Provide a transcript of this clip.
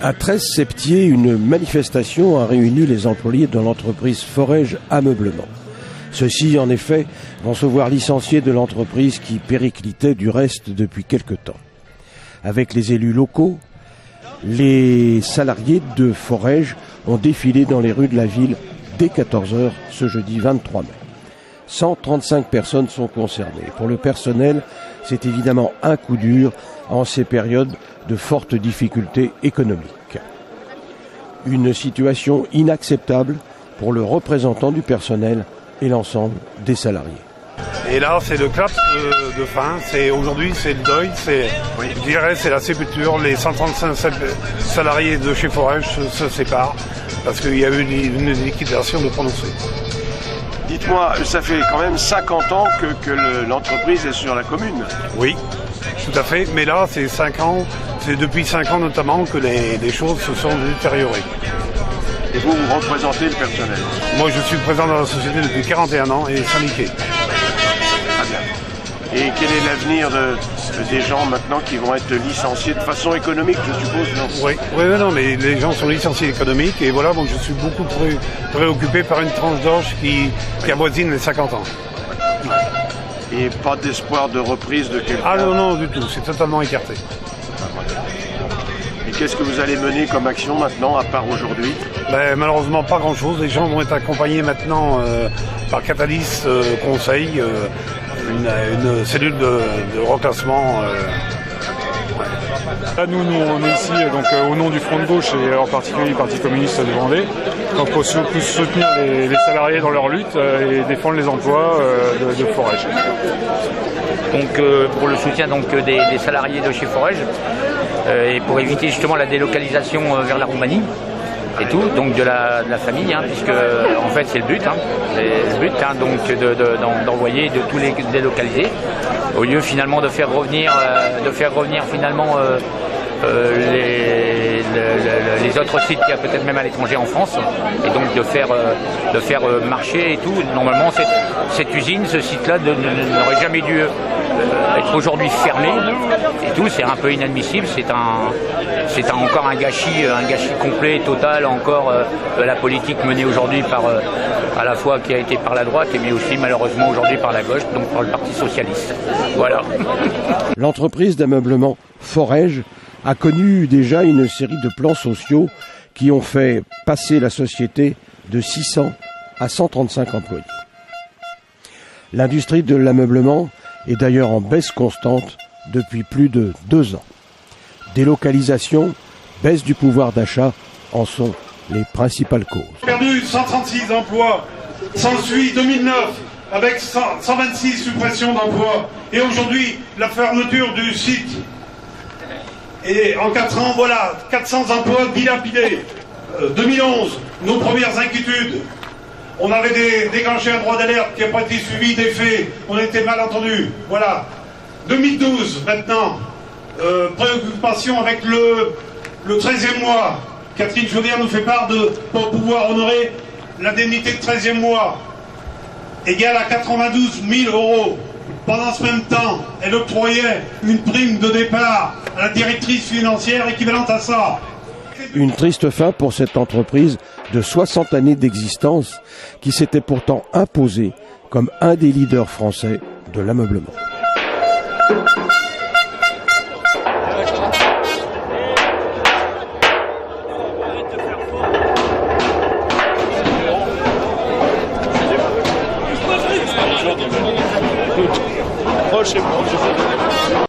À 13 Septier, une manifestation a réuni les employés de l'entreprise Forège Ameublement. Ceux-ci, en effet, vont se voir licenciés de l'entreprise qui périclitait du reste depuis quelque temps. Avec les élus locaux, les salariés de Forège ont défilé dans les rues de la ville dès 14h ce jeudi 23 mai. 135 personnes sont concernées. Pour le personnel, c'est évidemment un coup dur en ces périodes de fortes difficultés économiques. Une situation inacceptable pour le représentant du personnel et l'ensemble des salariés. Et là, c'est le clap de fin. Aujourd'hui, c'est le deuil. Je dirais, c'est la sépulture. Les 135 salariés de chez Forège se séparent parce qu'il y a eu une liquidation de prononcée. Dites-moi, ça fait quand même 50 ans que l'entreprise est sur la commune. Oui, tout à fait. Mais là, c'est 5 ans. C'est depuis 5 ans notamment que les choses se sont détériorées. Et vous représentez le personnel? Moi, je suis président de la société depuis 41 ans et syndiqué. Très bien. Et quel est l'avenir des gens maintenant qui vont être licenciés de façon économique, je suppose, non? Oui, non, mais les gens sont licenciés économiques et voilà, donc je suis beaucoup préoccupé par une tranche d'âge qui avoisine les 50 ans. Et pas d'espoir de reprise de quelqu'un? Ah non, du tout, c'est totalement écarté. Et qu'est-ce que vous allez mener comme action maintenant, à part aujourd'hui? Malheureusement, pas grand-chose. Les gens vont être accompagnés maintenant par Catalyst Conseil, une cellule de reclassement. Là, nous, on est ici donc, au nom du Front de Gauche et en particulier du Parti communiste de Vendée, donc pour soutenir les salariés dans leur lutte et défendre les emplois de Forège. Donc pour le soutien des salariés de chez Forège et pour éviter justement la délocalisation vers la Roumanie et tout, donc de la famille, puisque en fait c'est le but, donc d'envoyer, de tous les délocaliser, au lieu finalement de faire revenir finalement les autres sites qu'il y a peut-être même à l'étranger en France, et donc de faire marcher et tout. Normalement cette usine, ce site-là n'aurait jamais dû être aujourd'hui fermé et tout, c'est un peu inadmissible, c'est encore un gâchis complet, total encore de la politique menée aujourd'hui par à la fois qui a été par la droite mais aussi malheureusement aujourd'hui par la gauche, donc par le Parti socialiste. Voilà. L'entreprise d'ameublement Forège a connu déjà une série de plans sociaux qui ont fait passer la société de 600 à 135 employés. L'industrie de l'ameublement est d'ailleurs en baisse constante depuis plus de 2 ans. Délocalisation, baisse du pouvoir d'achat en sont les principales causes. Perdu 136 emplois, s'ensuit 2009 avec 126 suppressions d'emplois et aujourd'hui la fermeture du site. Et en 4 ans, voilà, 400 emplois dilapidés. 2011, nos premières inquiétudes. On avait déclenché un droit d'alerte qui n'a pas été suivi des faits. On était mal entendus. Voilà. 2012, maintenant. Préoccupation avec le 13e mois. Catherine Chaudière nous fait part de ne pas pouvoir honorer l'indemnité de 13e mois, égale à 92 000 €. Pendant ce même temps, elle octroyait une prime de départ à la directrice financière équivalente à ça. Une triste fin pour cette entreprise de 60 années d'existence qui s'était pourtant imposée comme un des leaders français de l'ameublement. Proche et proche.